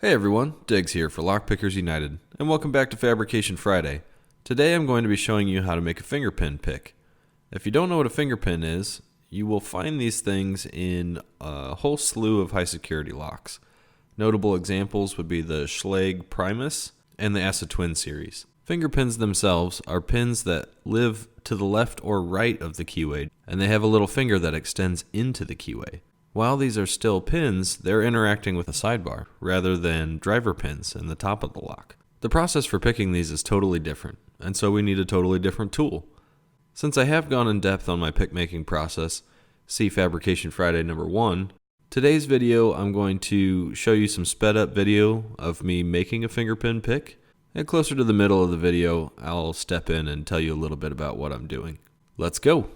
Hey everyone, Diggs here for Lockpickers United, and welcome back to Fabrication Friday. Today I'm going to be showing you how to make a finger pin pick. If you don't know what a finger pin is, you will find these things in a whole slew of high security locks. Notable examples would be the Schlage Primus and the Acetwin series. Finger pins themselves are pins that live to the left or right of the keyway, and they have a little finger that extends into the keyway. While these are still pins, they're interacting with a sidebar, rather than driver pins in the top of the lock. The process for picking these is totally different, and so we need a totally different tool. Since I have gone in depth on my pick making process, see Fabrication Friday number 1, today's video I'm going to show you some sped up video of me making a finger pin pick, and closer to the middle of the video I'll step in and tell you a little bit about what I'm doing. Let's go!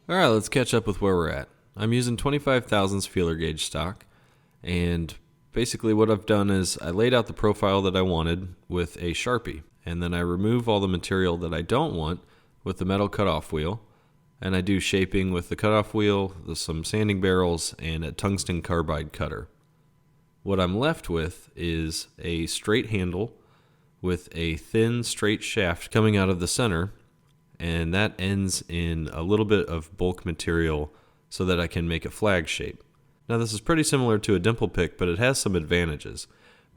Alright, let's catch up with where we're at. I'm using 25 thousandths feeler gauge stock, and basically what I've done is I laid out the profile that I wanted with a Sharpie, and then I remove all the material that I don't want with the metal cutoff wheel, and I do shaping with the cutoff wheel, some sanding barrels, and a tungsten carbide cutter. What I'm left with is a straight handle with a thin straight shaft coming out of the center, and that ends in a little bit of bulk material so that I can make a flag shape. Now this is pretty similar to a dimple pick, but it has some advantages.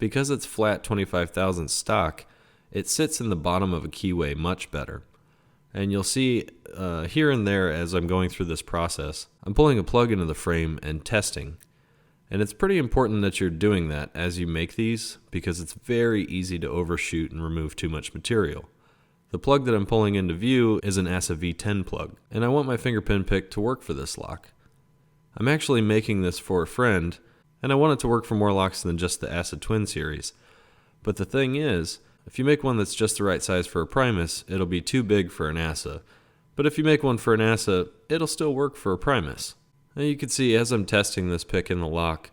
Because it's flat 25 thousandths stock, it sits in the bottom of a keyway much better. And you'll see here and there as I'm going through this process, I'm pulling a plug into the frame and testing. And it's pretty important that you're doing that as you make these, because it's very easy to overshoot and remove too much material. The plug that I'm pulling into view is an ASA V10 plug, and I want my finger pin pick to work for this lock. I'm actually making this for a friend, and I want it to work for more locks than just the ASA Twin series. But the thing is, if you make one that's just the right size for a Primus, it'll be too big for an ASA. But if you make one for an ASA, it'll still work for a Primus. Now you can see as I'm testing this pick in the lock,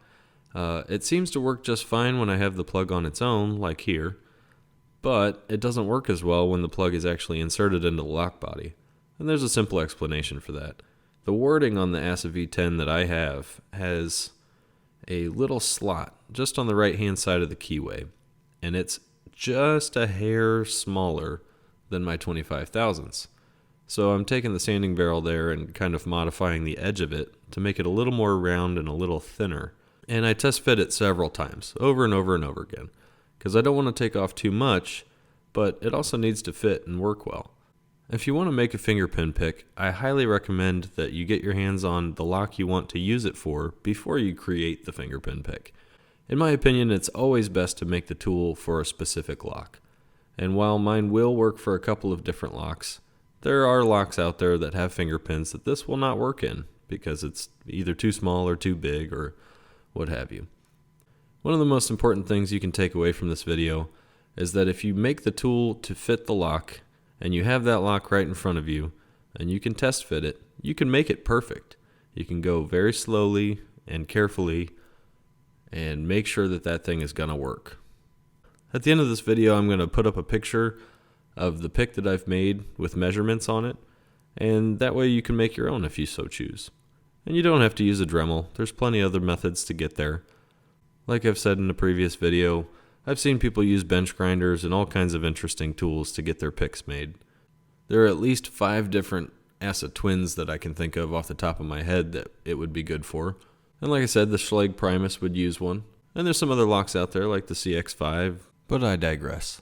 it seems to work just fine when I have the plug on its own, like here, but it doesn't work as well when the plug is actually inserted into the lock body. And there's a simple explanation for that. The wording on the ASA V10 that I have has a little slot just on the right hand side of the keyway, and it's just a hair smaller than my 25 thousandths. So I'm taking the sanding barrel there and kind of modifying the edge of it to make it a little more round and a little thinner. And I test fit it several times, over and over and over again, because I don't want to take off too much, but it also needs to fit and work well. If you want to make a finger pin pick, I highly recommend that you get your hands on the lock you want to use it for before you create the finger pin pick. In my opinion, it's always best to make the tool for a specific lock. And while mine will work for a couple of different locks, there are locks out there that have finger pins that this will not work in because it's either too small or too big or what have you. One of the most important things you can take away from this video is that if you make the tool to fit the lock and you have that lock right in front of you and you can test fit it, you can make it perfect. You can go very slowly and carefully and make sure that that thing is going to work. At the end of this video, I'm going to put up a picture of the pick that I've made with measurements on it, and that way you can make your own if you so choose. And you don't have to use a Dremel. There's plenty of other methods to get there. Like I've said in a previous video, I've seen people use bench grinders and all kinds of interesting tools to get their picks made. There are at least 5 different ASA Twins that I can think of off the top of my head that it would be good for. And like I said, the Schlage Primus would use one. And there's some other locks out there like the CX5, but I digress.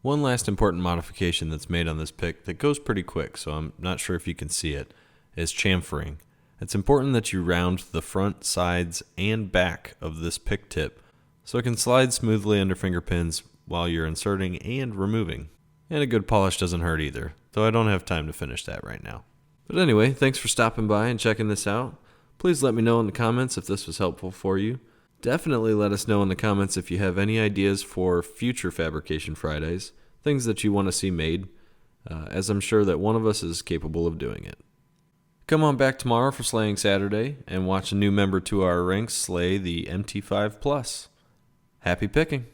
One last important modification that's made on this pick that goes pretty quick, so I'm not sure if you can see it, is chamfering. It's important that you round the front, sides, and back of this pick tip so it can slide smoothly under finger pins while you're inserting and removing. And a good polish doesn't hurt either, though I don't have time to finish that right now. But anyway, thanks for stopping by and checking this out. Please let me know in the comments if this was helpful for you. Definitely let us know in the comments if you have any ideas for future Fabrication Fridays, things that you want to see made, as I'm sure that one of us is capable of doing it. Come on back tomorrow for Slaying Saturday and watch a new member to our ranks slay the MT5 Plus. Happy picking!